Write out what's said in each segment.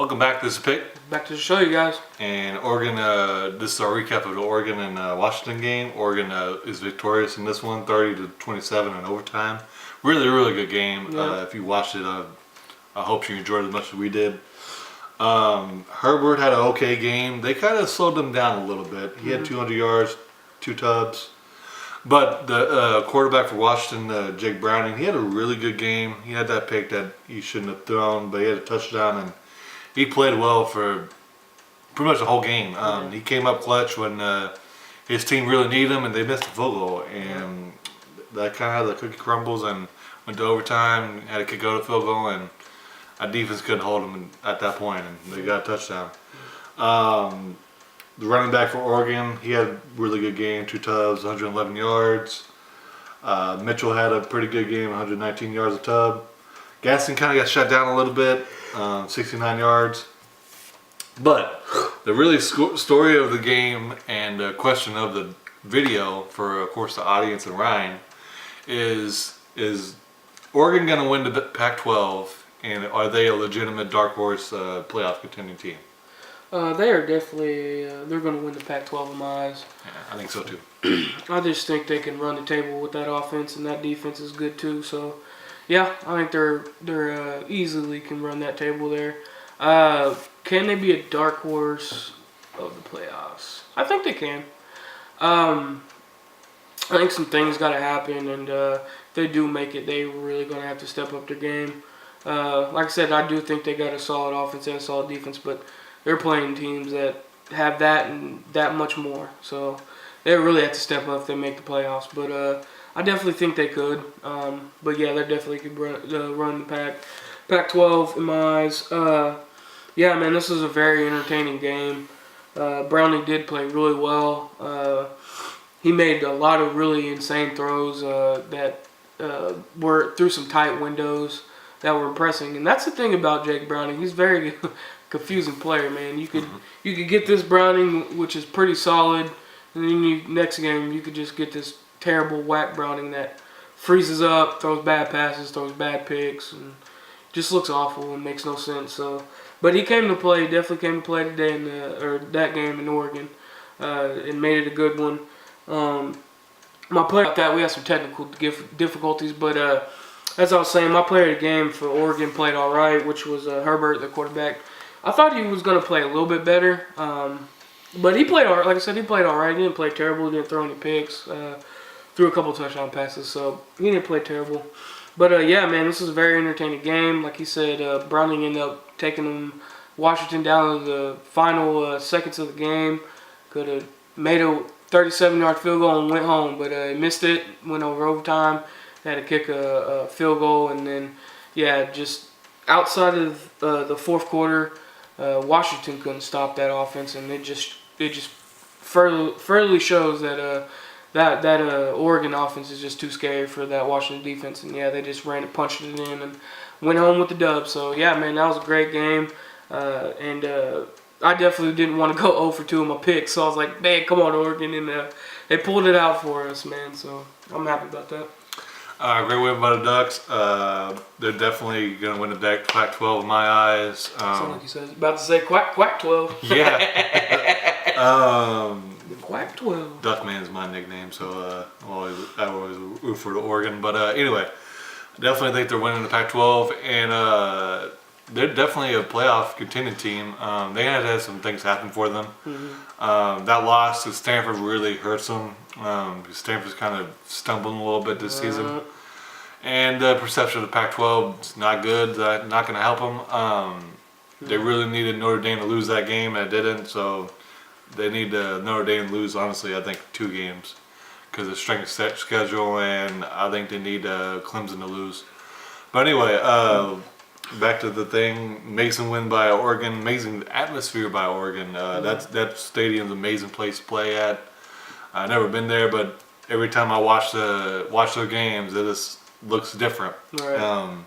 Welcome back. This is Pick. Back to the show, you guys. And Oregon, this is our recap of the Oregon and Washington game. Oregon is victorious in this one, 30-27 in overtime. Really good game. Yeah. If you watched it, I hope you enjoyed it as much as we did. Herbert had an okay game. They kind of slowed him down a little bit. He had 200 yards, 2 tubs. But the quarterback for Washington, Jake Browning, he had a really good game. He had that pick that he shouldn't have thrown, but he had a touchdown, and he played well for pretty much the whole game. He came up clutch when his team really needed him, and they missed a field goal. And that kind of had the cookie crumbles and went to overtime, had to kick out a field goal, and our defense couldn't hold him at that point, and they got a touchdown. The running back for Oregon, he had a really good game, 2 tubs, 111 yards. Mitchell had a pretty good game, 119 yards a tub. Gaston kind of got shut down a little bit, 69 yards. But the really story of the game and question of the video for, of course, the audience and Ryan is Oregon going to win the Pac-12, and are they a legitimate dark horse playoff contending team? They are definitely, they're going to win the Pac-12 in my eyes. Yeah, I think so too. I just think they can run the table with that offense, and that defense is good too. So, yeah, I think they're easily can run that table there. Can they be a dark horse of the playoffs? I think they can. I think some things got to happen, and if they do make it, they really going to have to step up their game. Like I said, I do think they got a solid offense and a solid defense, but they're playing teams that have that and that much more. So they really have to step up if they make the playoffs. But I definitely think they could. But yeah, they definitely could run the Pac-12 in my eyes. Yeah, man, this was a very entertaining game. Browning did play really well. He made a lot of really insane throws that were through some tight windows that were impressing. And that's the thing about Jake Browning. He's very confusing player, man. You could get this Browning, which is pretty solid, and then next game you could just get this terrible whack Browning that freezes up, throws bad passes, throws bad picks, and just looks awful and makes no sense. So, but he definitely came to play today that game in Oregon, and made it a good one. My player about that, we had some technical difficulties, but as I was saying, my player of the game for Oregon played all right, which was Herbert, the quarterback. I thought he was going to play a little bit better, but he played all right. Like I said, he played all right. He didn't play terrible. He didn't throw any picks. Threw a couple touchdown passes, so he didn't play terrible. But yeah, man, this was a very entertaining game. Like he said, Browning ended up taking Washington down to the final seconds of the game. Could have made a 37-yard field goal and went home, but he missed it. Went over overtime. Had to kick a field goal, and then just outside of the fourth quarter. Washington couldn't stop that offense, and it just further shows that that Oregon offense is just too scary for that Washington defense. And they just punched it in, and went home with the dub. So yeah, man, that was a great game, and I definitely didn't want to go 0 for 2 in my picks. So I was like, man, come on, Oregon, and they pulled it out for us, man. So I'm happy about that. Great win by the Ducks. They're definitely going to win the Pac-12 in my eyes. Sound like you said about to say quack 12. Yeah. Quack 12. Duckman's my nickname, so I always root for the Oregon. But anyway, definitely think they're winning the Pac-12, and they're definitely a playoff contending team. They had to have some things happen for them. That loss to Stanford really hurts them. Stanford's kind of stumbling a little bit this season. And the perception of the Pac-12 is not good. Not going to help them. They really needed Notre Dame to lose that game, and it didn't. So they need Notre Dame to lose, honestly, I think 2 games. Because of strength of schedule, and I think they need Clemson to lose. But anyway, back to the thing. Amazing win by Oregon. Amazing atmosphere by Oregon. That stadium's an amazing place to play at. I've never been there, but every time I watch their games, it just looks different. Right.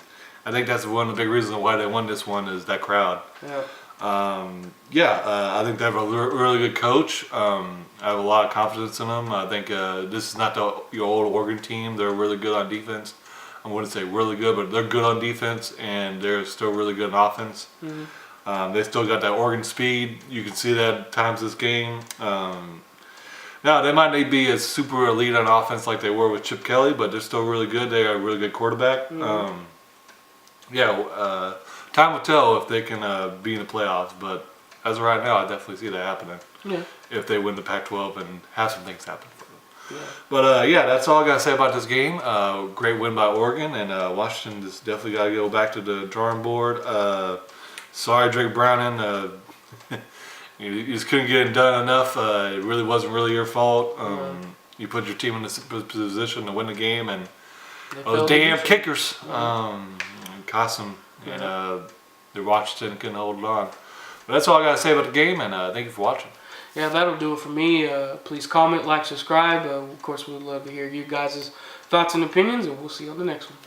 I think that's one of the big reasons why they won this one is that crowd. Yeah. I think they have a really good coach. I have a lot of confidence in them. I think this is not your old Oregon team. They're really good on defense. I wouldn't say really good, but they're good on defense, and they're still really good on offense. They still got that Oregon speed. You can see that at times this game. Now, they might not be as super elite on offense like they were with Chip Kelly, but they're still really good. They got a really good quarterback. Time will tell if they can be in the playoffs, but as of right now, I definitely see that happening. Yeah. If they win the Pac-12 and have some things happen for them. Yeah. But that's all I got to say about this game. Great win by Oregon, and Washington just definitely got to go back to the drawing board. Sorry, Drake Browning. You just couldn't get it done enough. It really wasn't really your fault. You put your team in this position to win the game, and those damn kickers cost them. And Washington couldn't hold it on. But that's all I got to say about the game, and thank you for watching. Yeah, that'll do it for me. Please comment, like, subscribe. Of course, we would love to hear you guys' thoughts and opinions, and we'll see you on the next one.